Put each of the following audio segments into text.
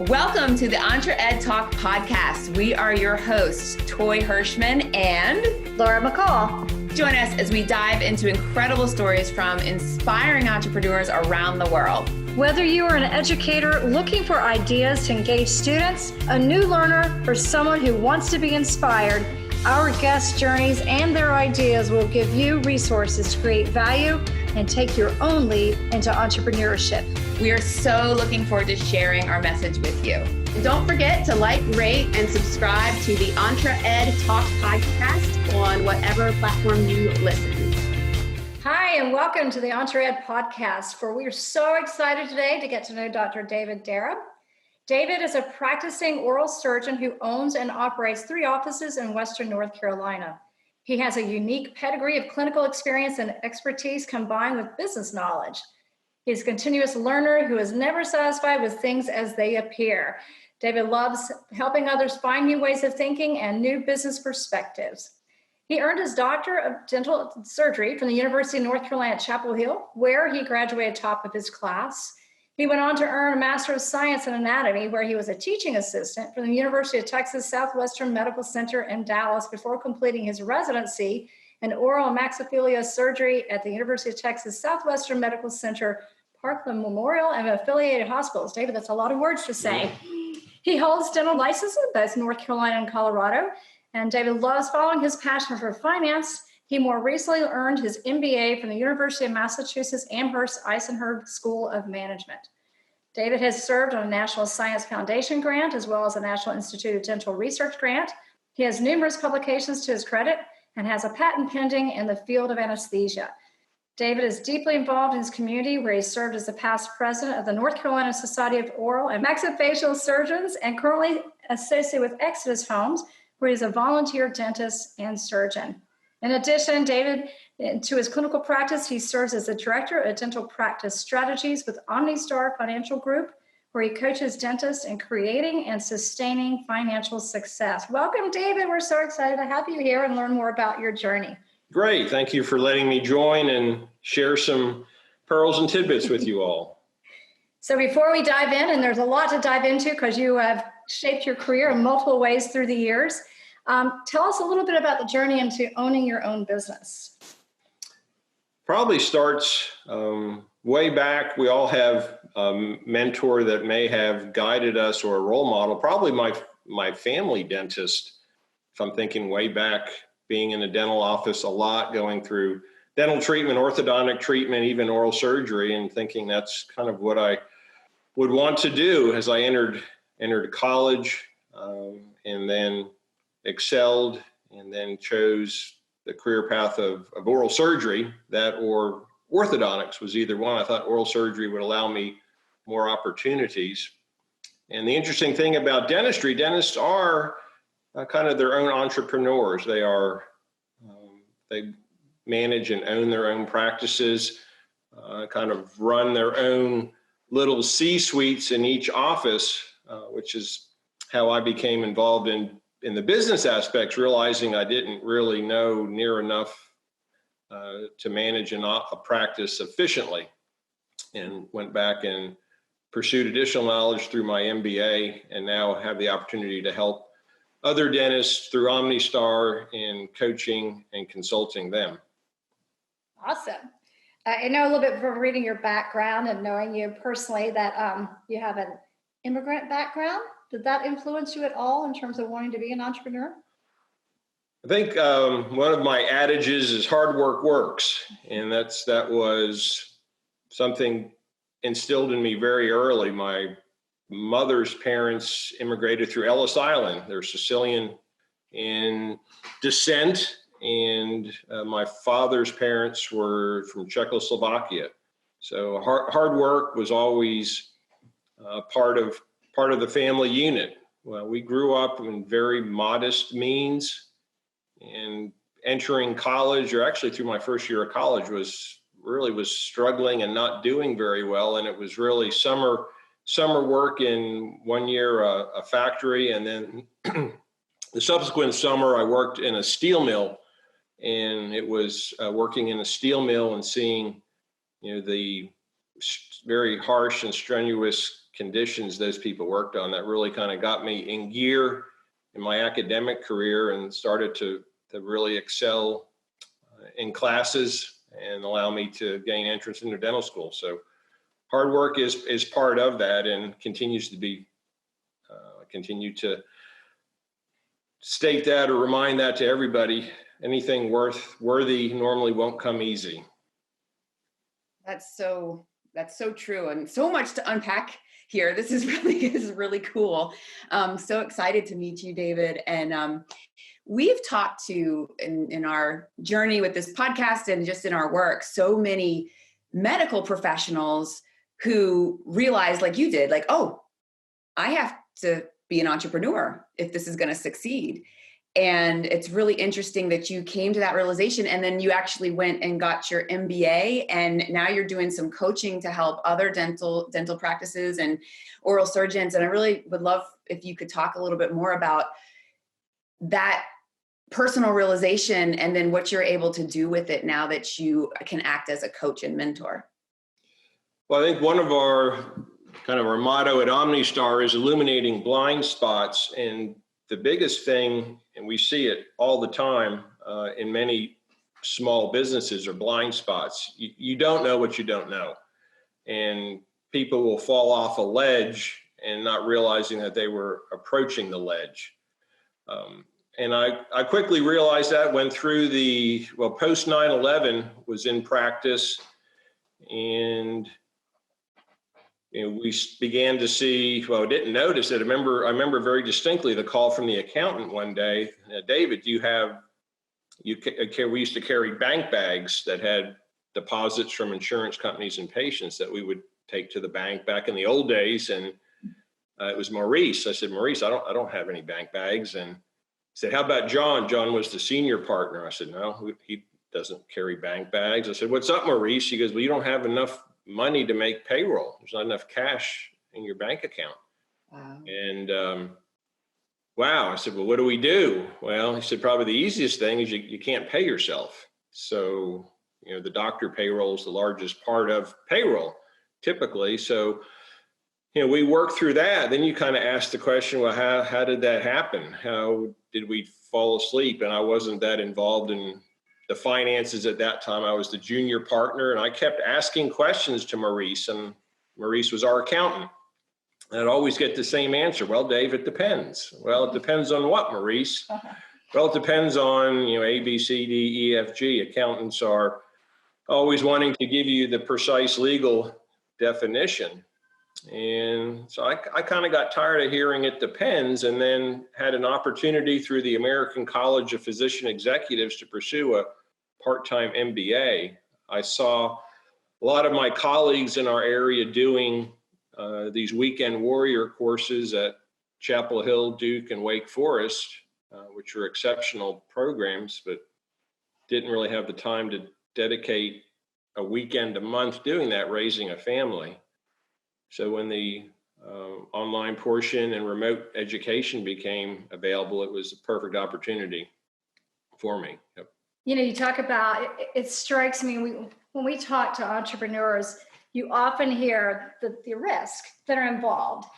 Welcome to the EntreEd Talk podcast. We are your hosts, Toi Hirschman and Laura McCall. Join us as we dive into incredible stories from inspiring entrepreneurs around the world. Whether you are an educator looking for ideas to engage students, a new learner, or someone who wants to be inspired, our guest journeys and their ideas will give you resources to create value and take your own leap into entrepreneurship. We are so looking forward to sharing our message with you. And don't forget to like, rate, and subscribe to the EntreEd Talk podcast on whatever platform you listen. Hi, and welcome to the EntreEd podcast, where we are so excited today to get to know Dr. David Darab. David is a practicing oral surgeon who owns and operates 3 offices in Western North Carolina. He has a unique pedigree of clinical experience and expertise combined with business knowledge. He's a continuous learner who is never satisfied with things as they appear. David loves helping others find new ways of thinking and new business perspectives. He earned his Doctor of Dental Surgery from the University of North Carolina at Chapel Hill, where he graduated top of his class. He went on to earn a Master of Science in Anatomy, where he was a teaching assistant from the University of Texas Southwestern Medical Center in Dallas before completing his residency in oral and maxillofacial surgery at the University of Texas Southwestern Medical Center, Parkland Memorial, and affiliated hospitals. David, that's a lot of words to say. He holds dental licenses in both North Carolina and Colorado, and David loves following his passion for finance. He more recently earned his MBA from the University of Massachusetts Amherst Eisenhower School of Management. David has served on a National Science Foundation grant as well as a National Institute of Dental Research grant. He has numerous publications to his credit and has a patent pending in the field of anesthesia. David is deeply involved in his community, where he served as the past president of the North Carolina Society of Oral and Maxillofacial Surgeons and currently associated with Exodus Homes, where he's a volunteer dentist and surgeon. In addition, David, to his clinical practice, he serves as the director of dental practice strategies with OmniStar Financial Group, where he coaches dentists in creating and sustaining financial success. Welcome, David. We're so excited to have you here and learn more about your journey. Great. Thank you for letting me join and share some pearls and tidbits with you all. So before we dive in, and there's a lot to dive into because you have shaped your career in multiple ways through the years, tell us a little bit about the journey into owning your own business. Probably starts way back. We all have a mentor that may have guided us or a role model. Probably my family dentist, if I'm thinking way back, being in a dental office a lot, going through dental treatment, orthodontic treatment, even oral surgery, and thinking that's kind of what I would want to do as I entered college, and then excelled, and then chose the career path of oral surgery, that or orthodontics was either one. I thought oral surgery would allow me more opportunities. And the interesting thing about dentistry, dentists are kind of their own entrepreneurs. They manage and own their own practices, kind of run their own little C-suites in each office, which is how I became involved in the business aspects, realizing I didn't really know near enough to manage a practice efficiently, and went back and pursued additional knowledge through my MBA, and now have the opportunity to help other dentists through OmniStar in coaching and consulting them. Awesome. I know a little bit from reading your background and knowing you personally that you have an immigrant background. Did that influence you at all in terms of wanting to be an entrepreneur? I think one of my adages is hard work works. And that was something instilled in me very early. My mother's parents immigrated through Ellis Island. They're Sicilian in descent. And my father's parents were from Czechoslovakia. So hard work was always part of the family unit. Well, we grew up in very modest means, and entering college, or actually through my first year of college, was struggling and not doing very well. And it was really summer work in 1 year, a factory. And then the subsequent summer, I worked in a steel mill, and it was working in a steel mill and seeing, the very harsh and strenuous conditions those people worked on that really kind of got me in gear in my academic career and started to really excel in classes and allow me to gain entrance into dental school. So hard work is part of that and continues to be, continue to state that or remind that to everybody. Anything worthy normally won't come easy. That's so true, and so much to unpack here. This is really cool. So excited to meet you, David. And we've talked to in our journey with this podcast and just in our work, so many medical professionals who realize, like you did, like, oh, I have to be an entrepreneur if this is going to succeed. And it's really interesting that you came to that realization and then you actually went and got your MBA, and now you're doing some coaching to help other dental practices and oral surgeons. And I really would love if you could talk a little bit more about that personal realization and then what you're able to do with it now that you can act as a coach and mentor. Well, I think one of our motto at OmniStar is illuminating blind spots. And the biggest thing, and we see it all the time in many small businesses, are blind spots. You don't know what you don't know. And people will fall off a ledge and not realizing that they were approaching the ledge. And I quickly realized that, went through post 9/11 was in practice, and we began to see, didn't notice it. I remember very distinctly the call from the accountant one day. David, we used to carry bank bags that had deposits from insurance companies and patients that we would take to the bank back in the old days. And it was Maurice. I said, Maurice, I don't have any bank bags. And he said, how about John? John was the senior partner. I said, no, he doesn't carry bank bags. I said, what's up, Maurice? He goes, well, you don't have enough money to make payroll. There's not enough cash in your bank account. Wow. And wow, I said, well, what do we do? Well, he said, probably the easiest thing is you can't pay yourself. So, the doctor payroll is the largest part of payroll typically. So, we work through that. Then you kind of ask the question, well, how did that happen? How did we fall asleep? And I wasn't that involved in the finances at that time. I was the junior partner, and I kept asking questions to Maurice, and Maurice was our accountant. And I'd always get the same answer. Well, Dave, it depends. Well, it depends on what, Maurice? Well, it depends on, A, B, C, D, E, F, G. Accountants are always wanting to give you the precise legal definition. And so I kind of got tired of hearing it depends, and then had an opportunity through the American College of Physician Executives to pursue a part-time MBA. I saw a lot of my colleagues in our area doing these weekend warrior courses at Chapel Hill, Duke, and Wake Forest, which are exceptional programs, but didn't really have the time to dedicate a weekend a month doing that, raising a family. So when the online portion and remote education became available, it was a perfect opportunity for me. Yep. You talk about, it strikes me, when we talk to entrepreneurs, you often hear the risk that are involved.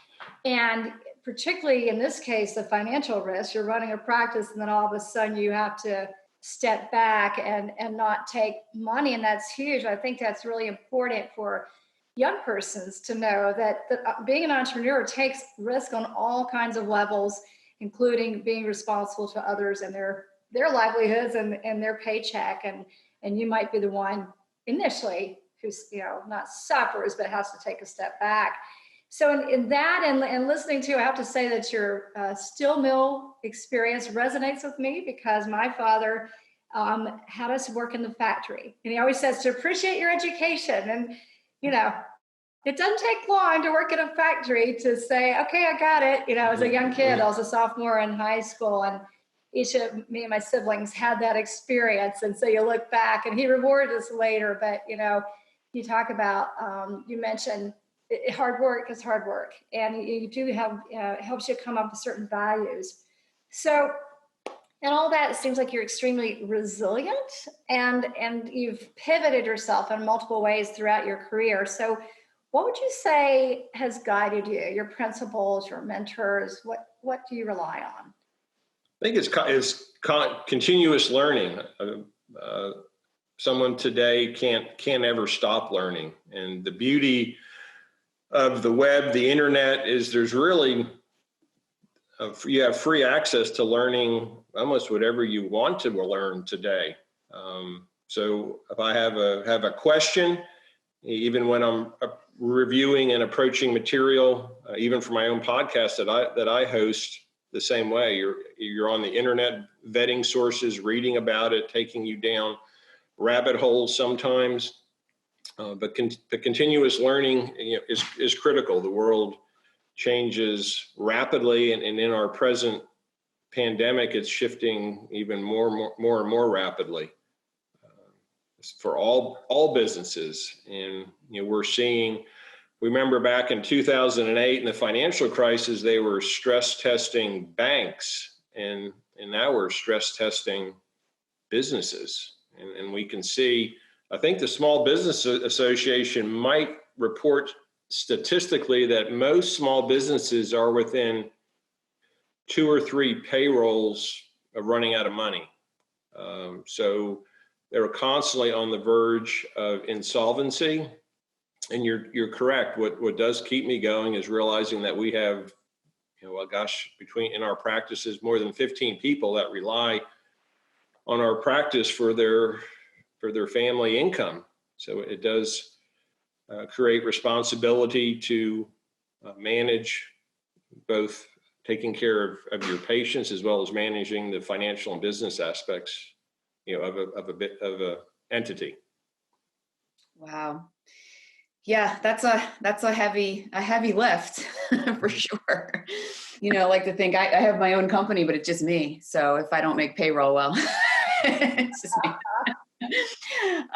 And particularly in this case, the financial risk. You're running a practice and then all of a sudden you have to step back and not take money. And that's huge. I think that's really important for young persons to know that being an entrepreneur takes risk on all kinds of levels, including being responsible to others and their livelihoods and their paycheck. And you might be the one initially who's, not suffers, but has to take a step back. So in that and listening to, I have to say that your steel mill experience resonates with me, because my father had us work in the factory. And he always says to appreciate your education. And it doesn't take long to work in a factory to say, okay, I got it. As a young kid, I was a sophomore in high school, and each of me and my siblings had that experience. And so you look back, and he rewarded us later. But, you talk about, you mentioned hard work is hard work. And you do have, it helps you come up with certain values. So And all that, it seems like you're extremely resilient, and you've pivoted yourself in multiple ways throughout your career. So what would you say has guided you, your principles, your mentors? What do you rely on? I think it's continuous learning. Someone today can't ever stop learning. And the beauty of the web, the internet, is there's really, you have free access to learning almost whatever you want to learn today. So if I have a question, even when I'm reviewing and approaching material, even for my own podcast that I host, the same way, you're on the internet vetting sources, reading about it, taking you down rabbit holes sometimes. But the continuous learning, is critical. The world changes rapidly, and in our present pandemic, it's shifting even more and more rapidly for all businesses. And we're seeing. Remember back in 2008 in the financial crisis, they were stress testing banks, and now we're stress testing businesses. And we can see, I think the Small Business Association might report statistically that most small businesses are within 2 or 3 payrolls of running out of money. So they're constantly on the verge of insolvency. And you're correct. What does keep me going is realizing that we have, in our practices, more than 15 people that rely on our practice for their family income. So it does create responsibility to manage both taking care of your patients as well as managing the financial and business aspects, of a entity. Wow. Yeah, that's a heavy lift for sure. I like to think I have my own company, but it's just me. So if I don't make payroll, well, it's just me.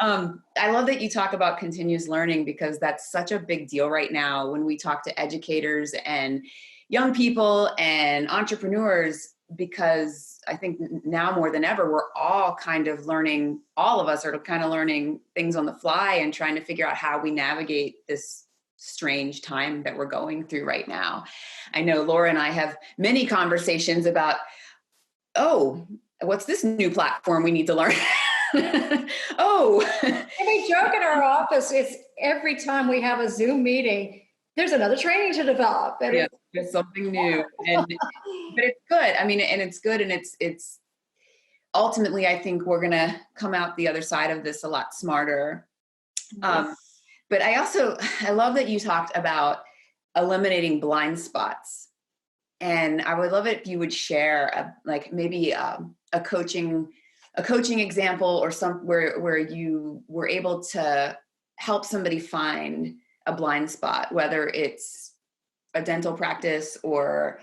I love that you talk about continuous learning, because that's such a big deal right now when we talk to educators and young people and entrepreneurs, because I think now more than ever, we're all kind of learning, all of us are kind of learning things on the fly and trying to figure out how we navigate this strange time that we're going through right now. I know Laura and I have many conversations about, what's this new platform we need to learn? And we joke in our office, it's every time we have a Zoom meeting, there's another training to develop. And there's something new, but it's good. I mean, and it's good. And it's ultimately, I think we're going to come out the other side of this a lot smarter. Yes. But I love that you talked about eliminating blind spots. And I would love it if you would share maybe a coaching example or where you were able to help somebody find a blind spot, whether it's a dental practice or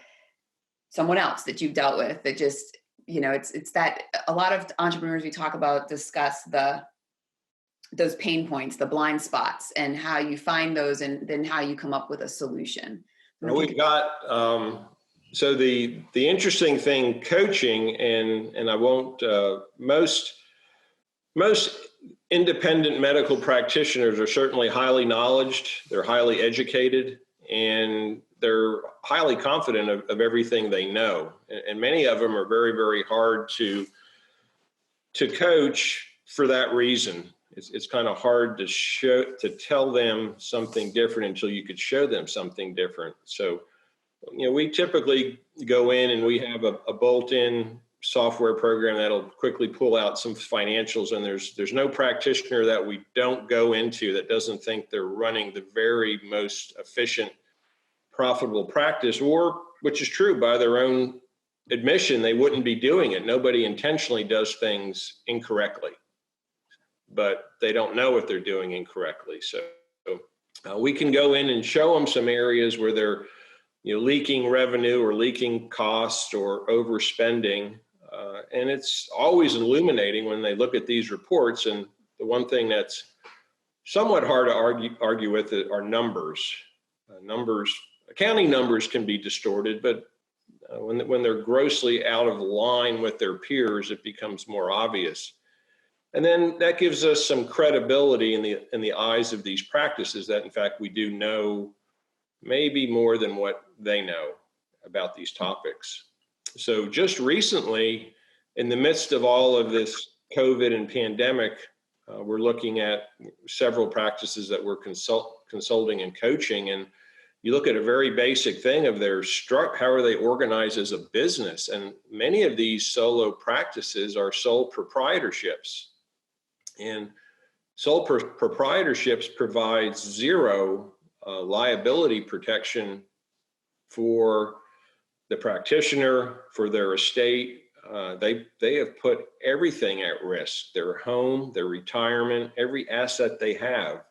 someone else that you've dealt with that just, it's that a lot of entrepreneurs we talk about discuss those pain points, the blind spots, and how you find those and then how you come up with a solution. We've got, so the interesting thing, coaching, and I won't, most independent medical practitioners are certainly highly knowledgeable, they're highly educated, and they're highly confident of everything they know. And many of them are very, very hard to coach for that reason. It's kind of hard to tell them something different until you could show them something different. So, we typically go in and we have a bolt-in software program that'll quickly pull out some financials, and there's no practitioner that we don't go into that doesn't think they're running the very most efficient, profitable practice, or, which is true, by their own admission, they wouldn't be doing it. Nobody intentionally does things incorrectly, but they don't know what they're doing incorrectly. So we can go in and show them some areas where they're leaking revenue or leaking cost or overspending. And it's always illuminating when they look at these reports. And the one thing that's somewhat hard to argue with are numbers. Accounting numbers can be distorted, but when they're grossly out of line with their peers, it becomes more obvious. And then that gives us some credibility in the eyes of these practices that, in fact, we do know maybe more than what they know about these topics. So just recently, in the midst of all of this COVID and pandemic, we're looking at several practices that we're consulting and coaching. And you look at a very basic thing of their how are they organized as a business? And many of these solo practices are sole proprietorships. And sole proprietorships provides zero liability protection for the practitioner, for their estate. They have put everything at risk, their home, their retirement, every asset they have.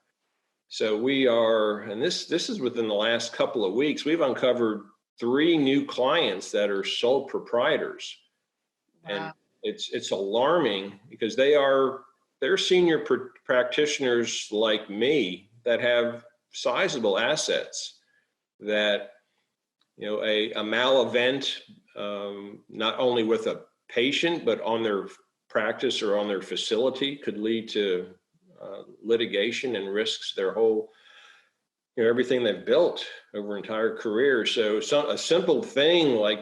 So we are, and this is within the last couple of weeks, we've uncovered 3 new clients that are sole proprietors. Wow. And it's alarming because they're senior practitioners like me that have sizable assets that, you know, a malavent, not only with a patient, but on their practice or on their facility could lead to litigation and risks their whole, you know, everything they've built over entire career. So a simple thing like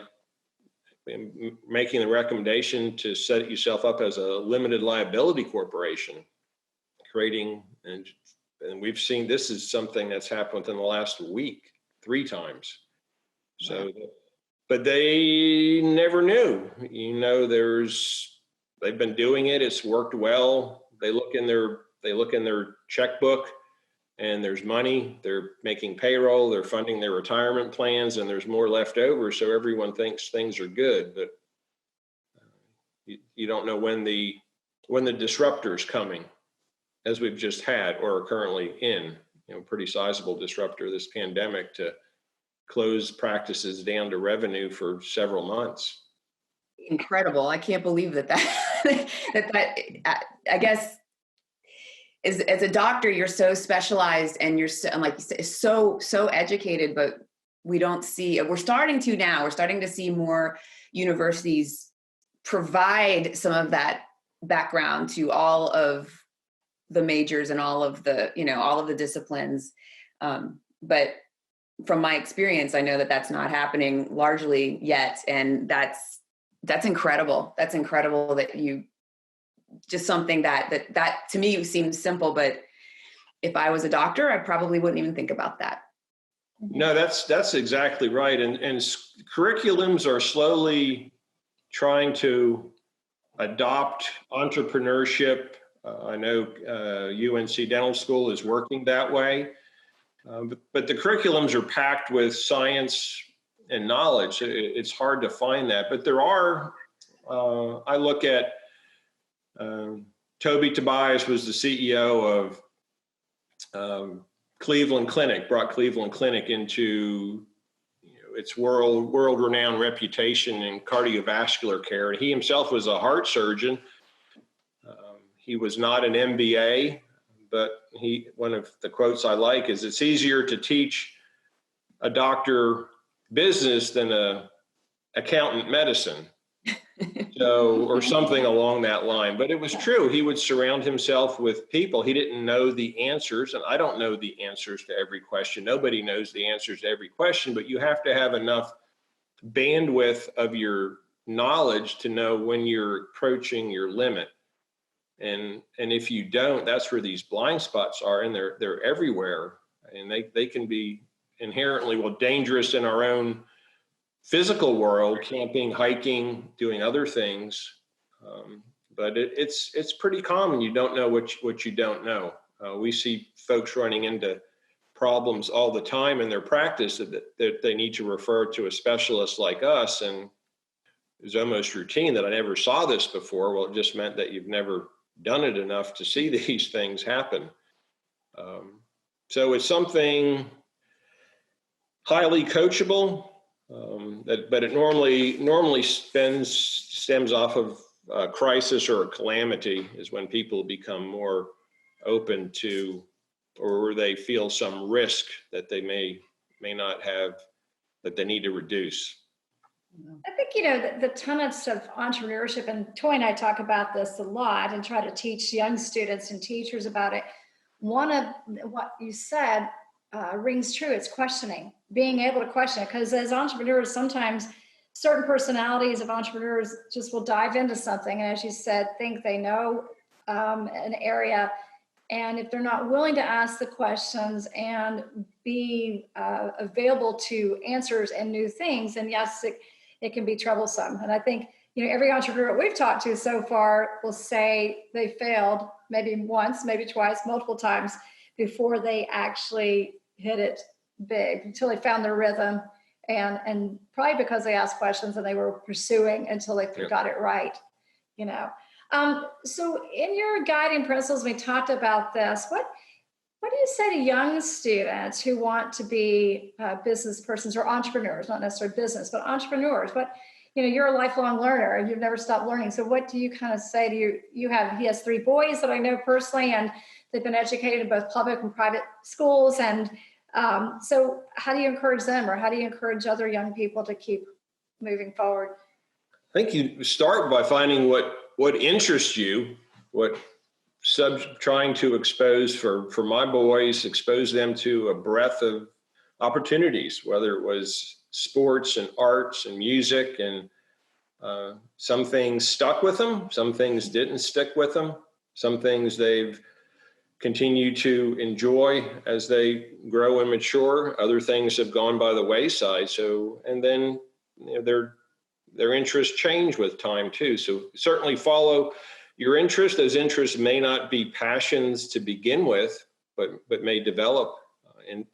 making the recommendation to set yourself up as a limited liability corporation, creating, and we've seen this is something that's happened within the last week 3 times. So, but they never knew, you know, they've been doing it. It's worked well. They look in their checkbook and there's money, they're making payroll, they're funding their retirement plans, and there's more left over. So everyone thinks things are good, but you don't know when the disruptor's coming, as we've just had or are currently in, you know, pretty sizable disruptor, this pandemic, to close practices down to revenue for several months. Incredible. I can't believe that I guess as a doctor, you're so specialized and you're so, like you said, so educated, but we're starting to see more universities provide some of that background to all of the majors and all of the disciplines. But from my experience, I know that that's not happening largely yet. And that's incredible. That's incredible that you just something that to me seems simple, but if I was a doctor, I probably wouldn't even think about that. No, that's exactly right. And curriculums are slowly trying to adopt entrepreneurship. I know UNC Dental School is working that way, but the curriculums are packed with science and knowledge. It's hard to find that, but there are, I look at Toby Tobias was the CEO of Cleveland Clinic, brought Cleveland Clinic into, you know, its world-renowned reputation in cardiovascular care. And he himself was a heart surgeon. He was not an MBA, but one of the quotes I like is, "It's easier to teach a doctor business than a accountant medicine." So, or something along that line. But it was true. He would surround himself with people. He didn't know the answers, and I don't know the answers to every question. Nobody knows the answers to every question, but you have to have enough bandwidth of your knowledge to know when you're approaching your limit. And if you don't, that's where these blind spots are, and they're everywhere. And they can be inherently, dangerous in our own physical world, camping, hiking, doing other things. But it's pretty common. You don't know what you don't know. We see folks running into problems all the time in their practice that they need to refer to a specialist like us. And it was almost routine that I never saw this before. Well, it just meant that you've never done it enough to see these things happen. So it's something highly coachable. But it normally stems off of a crisis or a calamity, is when people become more open to, or they feel some risk that they may not have, that they need to reduce. I think, the tenets of entrepreneurship, and Toi and I talk about this a lot and try to teach young students and teachers about it. One of what you said rings true. It's questioning, being able to question it. Because as entrepreneurs, sometimes certain personalities of entrepreneurs just will dive into something. And as you said, think they know an area. And if they're not willing to ask the questions and be available to answers and new things, then yes, it can be troublesome. And I think, every entrepreneur we've talked to so far will say they failed maybe once, maybe twice, multiple times before they actually hit it big, until they found their rhythm, and probably because they asked questions and they were pursuing until they got it right, So in your guiding principles, we talked about this. What do you say to young students who want to be business persons or entrepreneurs, not necessarily business, but entrepreneurs? You're a lifelong learner and you've never stopped learning. So what do you kind of say to he has 3 boys that I know personally, and they've been educated in both public and private schools. And so how do you encourage them, or how do you encourage other young people to keep moving forward? I think you start by finding what interests you, what trying to expose for my boys, expose them to a breadth of opportunities, whether it was sports and arts and music, and some things stuck with them, some things didn't stick with them, some things they've continued to enjoy as they grow and mature, other things have gone by the wayside. So, and then their interests change with time too. So certainly follow your interest. Those interests may not be passions to begin with, but may develop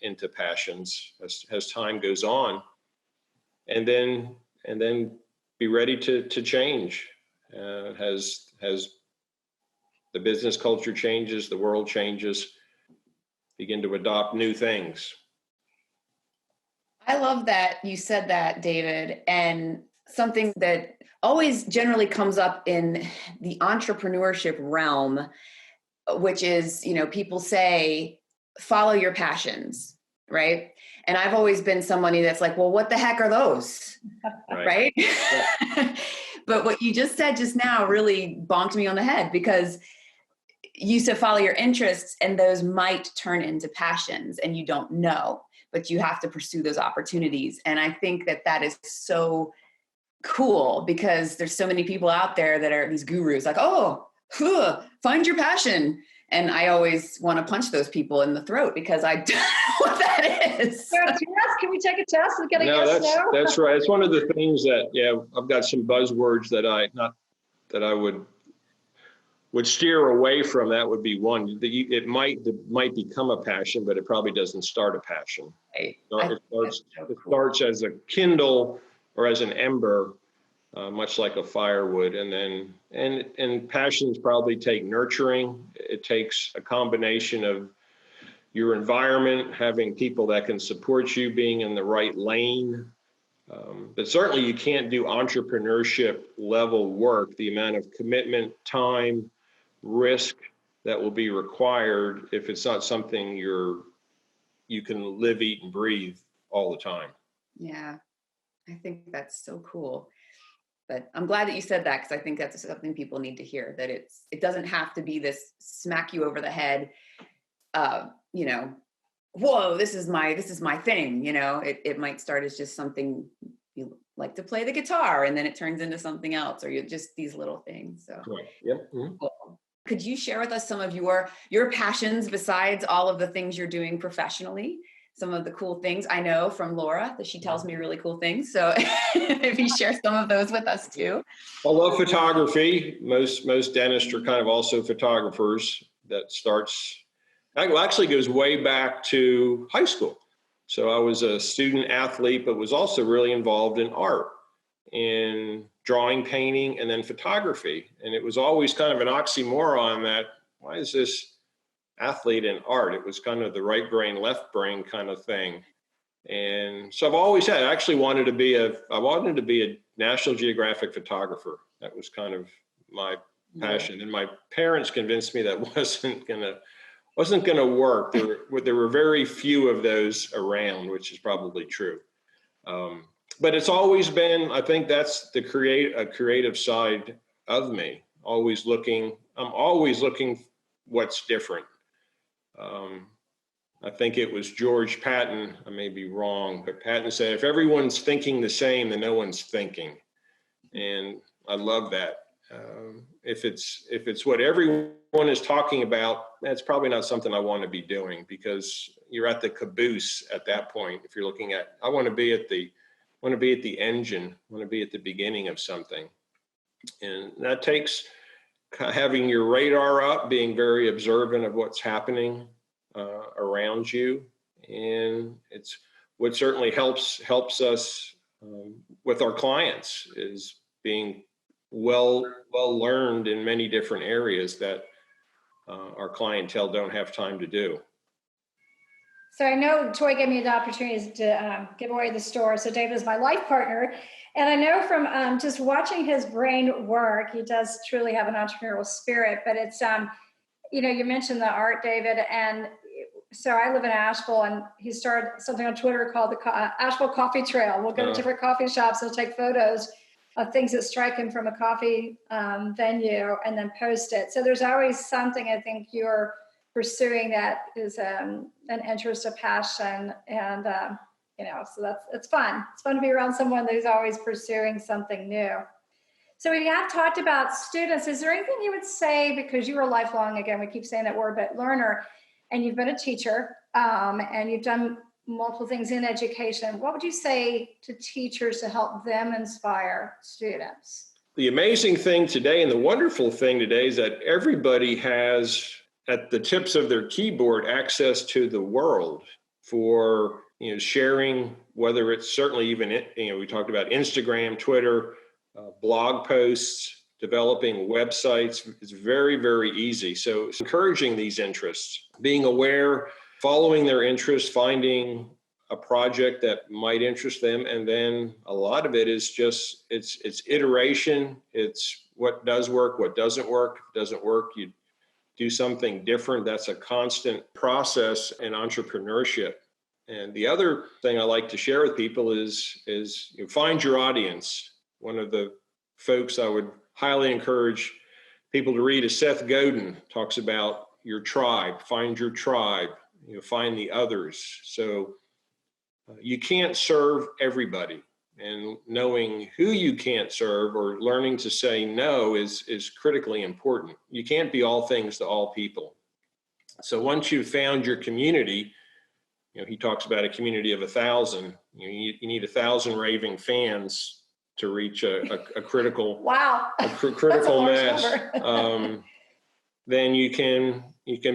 into passions as time goes on. And then be ready to change. As the business culture changes, the world changes, begin to adopt new things. I love that you said that, David. And something that always generally comes up in the entrepreneurship realm, which is, people say, follow your passions, right? And I've always been somebody that's like, well, what the heck are those? Right? Yeah. But what you just said just now really bonked me on the head, because you said follow your interests, and those might turn into passions, and you don't know, but you have to pursue those opportunities. And I think that is so cool, because there's so many people out there that are these gurus, like, find your passion. And I always want to punch those people in the throat, because I don't know what that is. So, can we take a test and get a yes, no? That's right. It's one of the things that, I've got some buzzwords that I would steer away from. That would be one. It might become a passion, but it probably doesn't start a passion. Right. It starts as a kindle or as an ember, much like a firewood, and passions probably take nurturing. It takes a combination of your environment, having people that can support you, being in the right lane. But certainly you can't do entrepreneurship level work, the amount of commitment, time, risk that will be required if it's not something you can live, eat, and breathe all the time. Yeah, I think that's so cool. But I'm glad that you said that, because I think that's something people need to hear, that it doesn't have to be this smack you over the head, whoa, this is my thing. It might start as just something you like to play the guitar, and then it turns into something else, or you're just these little things. So right. Yep. Mm-hmm. Cool. Could you share with us some of your passions besides all of the things you're doing professionally? Some of the cool things I know from Laura, that she tells me really cool things. So if you share some of those with us too. I love photography. Most dentists are kind of also photographers. That actually goes way back to high school. So I was a student athlete, but was also really involved in art, in drawing, painting, and then photography. And it was always kind of an oxymoron that, why is this athlete in art? It was kind of the right brain, left brain kind of thing. And so I've always I actually wanted to be a National Geographic photographer. That was kind of my passion. And my parents convinced me that wasn't gonna work. There were very few of those around, which is probably true. but it's always been, I think that's the creative side of me. I'm always looking what's different. I think it was George Patton, I may be wrong, but Patton said, if everyone's thinking the same, then no one's thinking. And I love that. If it's what everyone is talking about, that's probably not something I want to be doing, because you're at the caboose at that point. If you're looking at, I want to be at the engine, I want to be at the beginning of something. And that takes having your radar up, being very observant of what's happening around you. And it's what certainly helps us with our clients, is being well learned in many different areas that our clientele don't have time to do. So I know Toi gave me the opportunity to give away the store. So David is my life partner. And I know from just watching his brain work, he does truly have an entrepreneurial spirit. But it's, you mentioned the art, David. And so I live in Asheville, and he started something on Twitter called the Asheville Coffee Trail. We'll go to different coffee shops, he'll take photos of things that strike him from a coffee venue and then post it. So there's always something, I think, you're pursuing that is an interest, a passion, and so it's fun. It's fun to be around someone who's always pursuing something new. So we have talked about students. Is there anything you would say, because you were lifelong, again, we keep saying that word, but learner, and you've been a teacher, and you've done multiple things in education. What would you say to teachers to help them inspire students? The amazing thing today, and the wonderful thing today, is that everybody has at the tips of their keyboard access to the world for sharing, whether it's certainly even we talked about Instagram, Twitter, blog posts, developing websites. It's very, very easy. So it's encouraging these interests, being aware, following their interests, finding a project that might interest them. And then a lot of it is just, it's iteration. It's what does work, what doesn't work. If it doesn't work, you do something different. That's a constant process in entrepreneurship. And the other thing I like to share with people is find your audience. One of the folks I would highly encourage people to read is Seth Godin. Talks about your tribe, find your tribe, find the others. So you can't serve everybody, and knowing who you can't serve or learning to say no is critically important. You can't be all things to all people. So once you've found your community, he talks about a community of 1,000. You need 1,000 raving fans to reach a critical critical mass. Then you can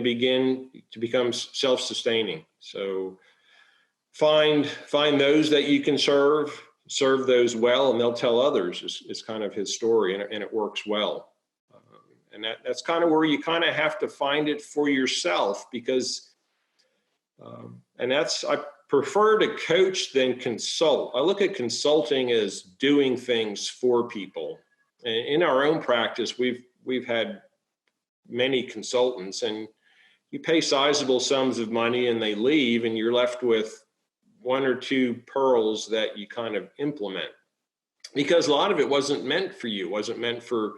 begin to become self-sustaining. So find those that you can serve those well, and they'll tell others. Is kind of his story, and it works well. And that's kind of where you kind of have to find it for yourself, because I prefer to coach than consult. I look at consulting as doing things for people. And in our own practice, we've had many consultants, and you pay sizable sums of money and they leave, and you're left with one or two pearls that you kind of implement, because a lot of it wasn't meant for you, wasn't meant for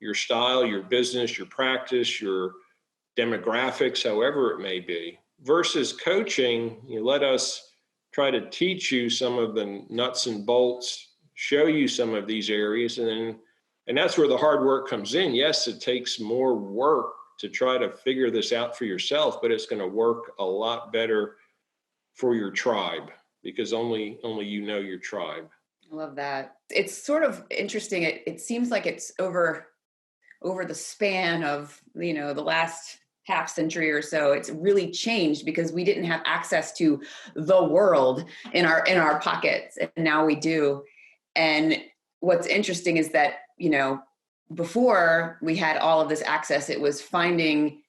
your style, your business, your practice, your demographics, however it may be. Versus coaching, let us try to teach you some of the nuts and bolts, show you some of these areas, and that's where the hard work comes in. Yes, it takes more work to try to figure this out for yourself, but it's going to work a lot better for your tribe, because only you know your tribe. I love that. It's sort of interesting. It seems like it's over the span of, the last half century or so, it's really changed, because we didn't have access to the world in our pockets, and now we do. And what's interesting is that, before we had all of this access, it was finding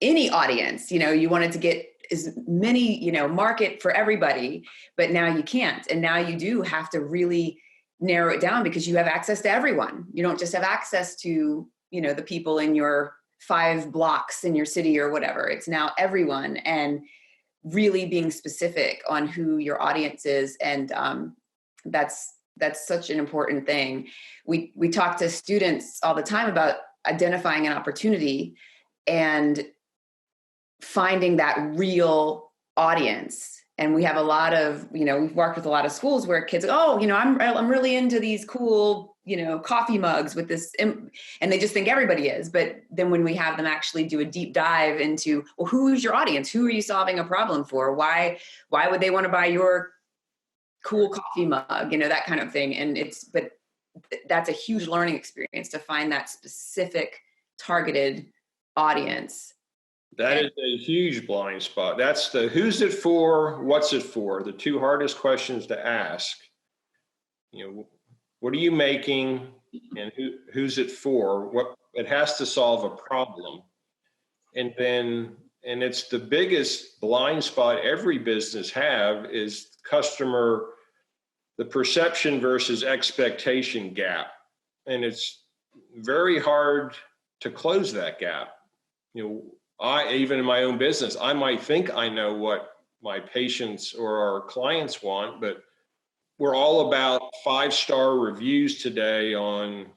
any audience. You wanted to get as many, market for everybody, but now you can't. And now you do have to really narrow it down, because you have access to everyone. You don't just have access to, the people in your 5 blocks in your city or whatever. It's now everyone, and really being specific on who your audience is, and That's such an important thing. We talk to students all the time about identifying an opportunity and finding that real audience. And we have a lot of, we've worked with a lot of schools where kids, I'm really into these cool, coffee mugs with this, and they just think everybody is. But then when we have them actually do a deep dive into, well, who's your audience? Who are you solving a problem for? Why would they want to buy your cool coffee mug? That kind of thing. But that's a huge learning experience to find that specific targeted audience. That is a huge blind spot. That's the who's it for, what's it for, the two hardest questions to ask. What are you making, and who's it for? What it has to solve a problem. And it's the biggest blind spot every business have is the perception versus expectation gap. And it's very hard to close that gap. Even in my own business, I might think I know what my patients or our clients want, but we're all about 5-star reviews today on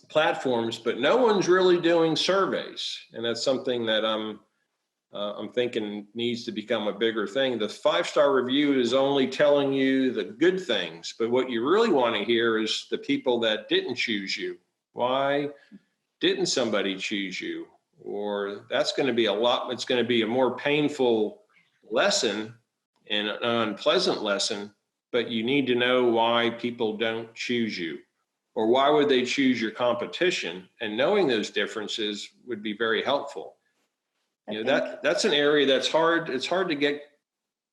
platforms, but no one's really doing surveys. And that's something that I'm thinking needs to become a bigger thing. The 5-star review is only telling you the good things, but what you really want to hear is the people that didn't choose you. Why didn't somebody choose you? Or that's going to be it's going to be a more painful lesson and an unpleasant lesson, but you need to know why people don't choose you, or why would they choose your competition? And knowing those differences would be very helpful. That's an area that's hard. It's hard to get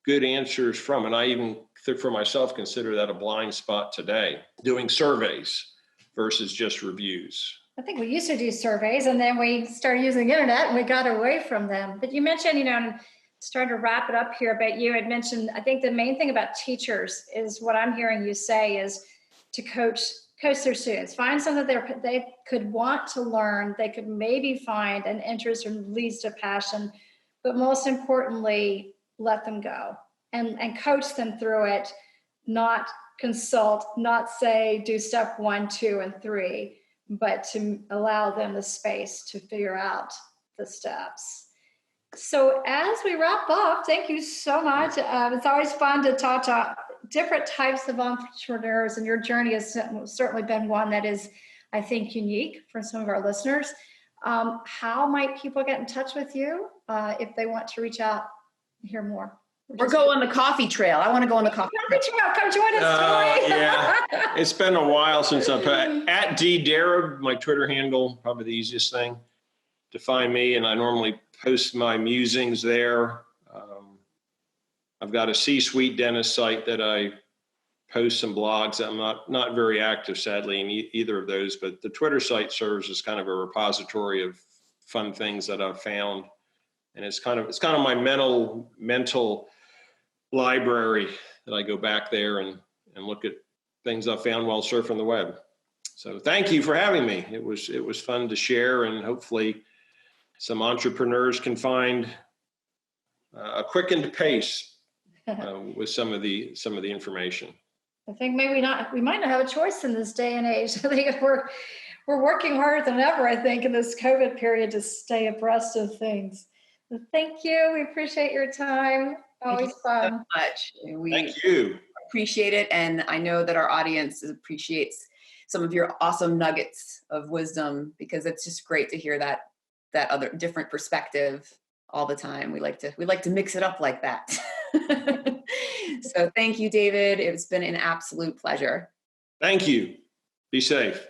good answers from. And I even, for myself, consider that a blind spot today, doing surveys versus just reviews. I think we used to do surveys, and then we started using the internet and we got away from them. But you mentioned, and starting to wrap it up here, but you had mentioned, I think the main thing about teachers is what I'm hearing you say is to coach their students, find something that they could want to learn, they could maybe find an interest or leads to passion, but most importantly, let them go and coach them through it, not consult, not say, do step 1, 2, and 3. But to allow them the space to figure out the steps. So as we wrap up, thank you so much. It's always fun to talk to different types of entrepreneurs, and your journey has certainly been one that is, I think, unique for some of our listeners. How might people get in touch with you if they want to reach out and hear more? Or go on the coffee trail. I want to go on the coffee trail. Come join us, Toi. Yeah, it's been a while since I've at Darab, my Twitter handle, probably the easiest thing to find me. And I normally post my musings there. I've got a C-suite dentist site that I post some blogs. I'm not very active, sadly, in either of those, but the Twitter site serves as kind of a repository of fun things that I've found. And it's kind of my mental library that I go back there and look at things I found while surfing the web. So thank you for having me. It was fun to share, and hopefully some entrepreneurs can find a quickened pace with some of the information. I think we might not have a choice in this day and age. I think we're working harder than ever, I think, in this COVID period to stay abreast of things. So thank you. We appreciate your time. Always fun. So much. Thank you. Appreciate it. And I know that our audience appreciates some of your awesome nuggets of wisdom, because it's just great to hear that other different perspective all the time. We like to mix it up like that. So thank you, David. It's been an absolute pleasure. Thank you. Be safe.